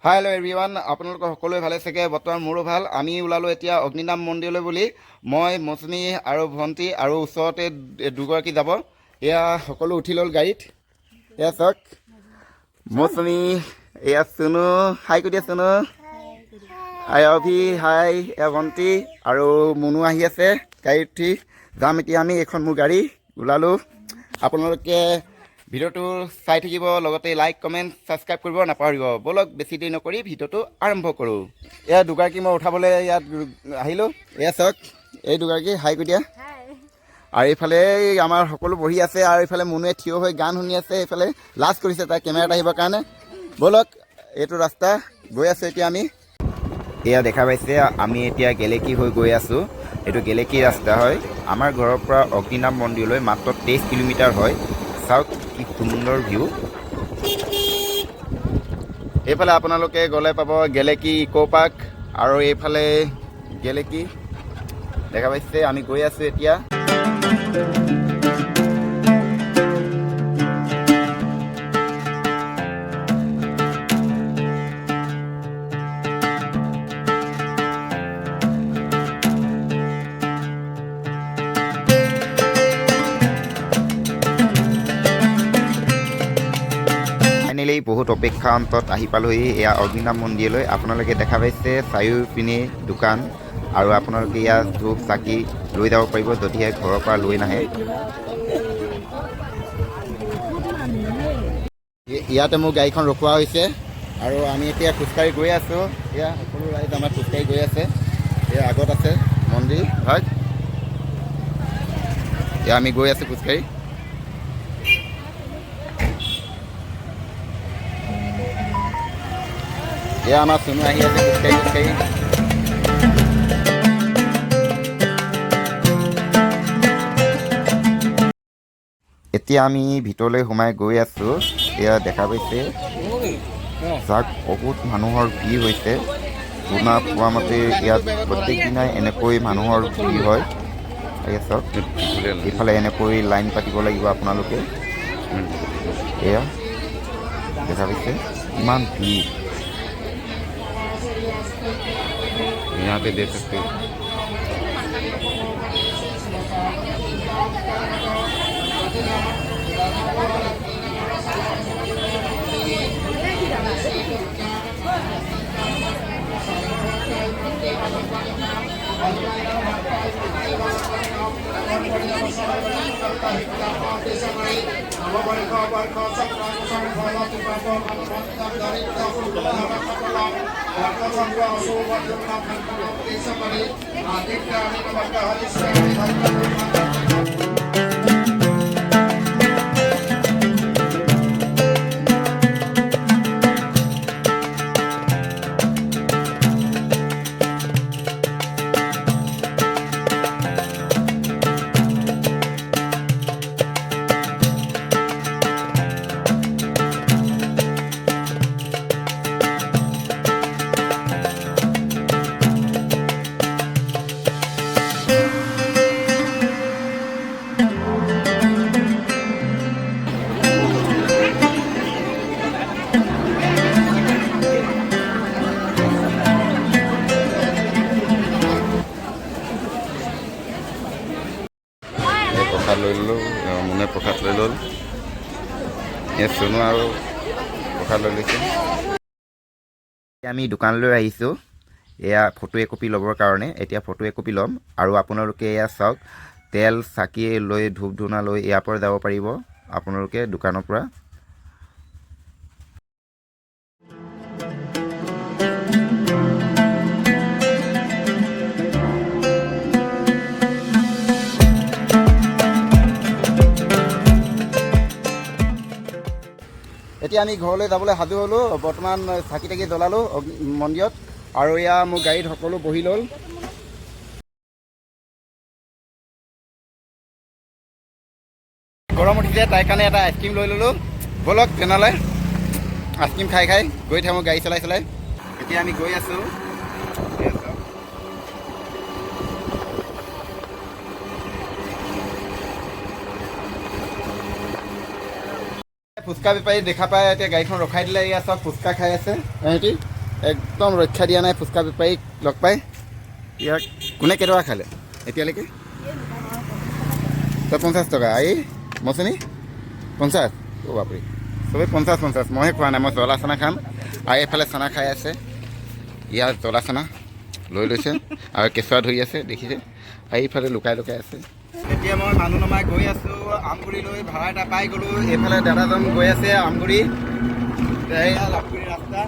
Hi hello' everyone, আপোনালোকৰ সকলোৱে ভালে চাগে। বৰ্তমান মোৰো ভাল। আমি ওলালোঁ এতিয়া অগ্নিনাম মন্দিৰলৈ বুলি। মই মৌচুমী আৰু ভণ্টি আৰু ওচৰতে দুগৰাকী যাব। এয়া সকলো উঠি ল'ল গাড়ীত। এয়া চাওক মৌচুমী, এয়া চুনু, হাই কৰি দিয়া চুনু, হাই অভি, হাই। এয়া ভণ্টি আৰু মুনু আহি আছে গাড়ীত উঠি। যাম এতিয়া আমি, এইখন মোৰ গাড়ী। ওলালোঁ। আপোনালোকে ভিডিঅ'টো চাই থাকিব, লগতে লাইক কমেণ্ট ছাবস্ক্ৰাইব কৰিব নাপাহৰিব। ব'লক বেছি দেৰি নকৰি ভিডিঅ'টো আৰম্ভ কৰোঁ। এয়া দুগৰাকী মই উঠাবলৈ ইয়াত আহিলোঁ। এয়া চাওক এই দুগৰাকী, হাই কৰি দিয়া। আৰু এইফালে আমাৰ সকলো বহি আছে আৰু এইফালে মুনুৱে থিয় হৈ গান শুনি আছে। এইফালে লাজ কৰিছে তাই কেমেৰাত আহিবৰ কাৰণে। ব'লক এইটো ৰাস্তা গৈ আছোঁ এতিয়া আমি। এয়া দেখা পাইছে আমি এতিয়া গেলেকী হৈ গৈ আছোঁ। এইটো গেলেকী ৰাস্তা হয়। আমাৰ ঘৰৰ পৰা অগ্নিনাম মন্দিৰলৈ মাত্ৰ 23 কিলোমিটাৰ হয়। চাওক কি সুন্দৰ ভিউ। এইফালে আপোনালোকে গ'লে পাব গেলেকী ইক' পাৰ্ক আৰু এইফালে গেলেকী দেখা পাইছে। আমি গৈ আছোঁ এতিয়া। ফাইনেলি বহুত অপেক্ষা অন্তত আহি পালোহি এয়া অগ্নিনাম মন্দিৰলৈ। আপোনালোকে দেখা পাইছে চাৰিওপিনে দোকান আৰু আপোনালোকে ইয়াত ধূপ চাকি লৈ যাব পাৰিব যদিহে ঘৰৰ পৰা লৈ নাহে। ইয়াতে মোৰ গাড়ীখন ৰখোৱা হৈছে আৰু আমি এতিয়া খোজকাঢ়ি গৈ আছোঁ। এয়া সকলো ৰাইজ আমাৰ খোজকাঢ়ি গৈ আছে। এয়া আগত আছে মন্দিৰ হয়। এয়া আমি গৈ আছোঁ খোজকাঢ়ি। এয়া আমাৰ চুনু আহি আছে খোজকাঢ়ি খোজকাঢ়ি। এতিয়া আমি ভিতৰলৈ সোমাই গৈ আছোঁ। এয়া দেখা পাইছে যাক বহুত মানুহৰ ভিৰ হৈছে। শুনা পোৱা মতে ইয়াত প্ৰত্যেক দিনাই এনেকৈ মানুহৰ ভিৰ হয়। চাওক এইফালে এনেকৈ লাইন পাতিব লাগিব আপোনালোকে। এয়া দেখা পাইছে ইমান ভিৰ। यहाँ पे देख सकते हो। প্ৰসাদ লৈ ল'লোঁ, মুনে প্ৰসাদ লৈ ল'ল। এই চুনু আৰু প্ৰসাদ লৈ লৈছে। আমি দোকানলৈ আহিছোঁ এয়া ফটো একপি ল'বৰ কাৰণে। এতিয়া ফটো একপি ল'ম আৰু আপোনালোকে এয়া চাওক তেল চাকি লৈ ধূপ ধূনা লৈ ইয়াৰ পৰা যাব পাৰিব আপোনালোকে দোকানৰ পৰা। এতিয়া আমি ঘৰলৈ যাবলৈ সাজু হ'লোঁ। বৰ্তমান চাকি তাকি জ্বলালোঁ মন্দিৰত আৰু এয়া মোৰ গাড়ীত সকলো বহি ল'ল। গৰম উঠিছে তাইৰ কাৰণে এটা আইচক্ৰীম লৈ ল'লোঁ। ব'লক তেনেহ'লে আইচক্ৰীম খাই খাই গৈ থাকোঁ গাড়ী চলাই চলাই। এতিয়া আমি গৈ আছোঁ। ফুচকা বেপাৰী দেখা পাই এতিয়া গাড়ীখন ৰখাই দিলে। এয়া চব ফুচকা খাই আছে সিহঁতি। একদম ৰক্ষা দিয়া নাই ফুচকা বেপাৰীক লগ পাই। ইয়াক কোনে কেইটকা খালে এতিয়ালৈকে? তই 50 টকা, এই মৌচুমী 50? অ' বাপৰে, চবেই 50। মইহে খোৱা নাই, মই জ্বলা চানা খাম। আৰু এইফালে চানা খাই আছে, ইয়াৰ জ্বলা চানা লৈ লৈছে আৰু কেঁচুৱা ধৰি আছে দেখিছে। আৰু এইফালে লুকাই আছে। এতিয়া মই মানুহ নমাই গৈ আছোঁ আমগুৰিলৈ, ভাড়া এটা পাই গ'লোঁ। এইফালে দাদাজন গৈ আছে আমগুৰি, এয়া লাভগুৰি ৰাস্তা।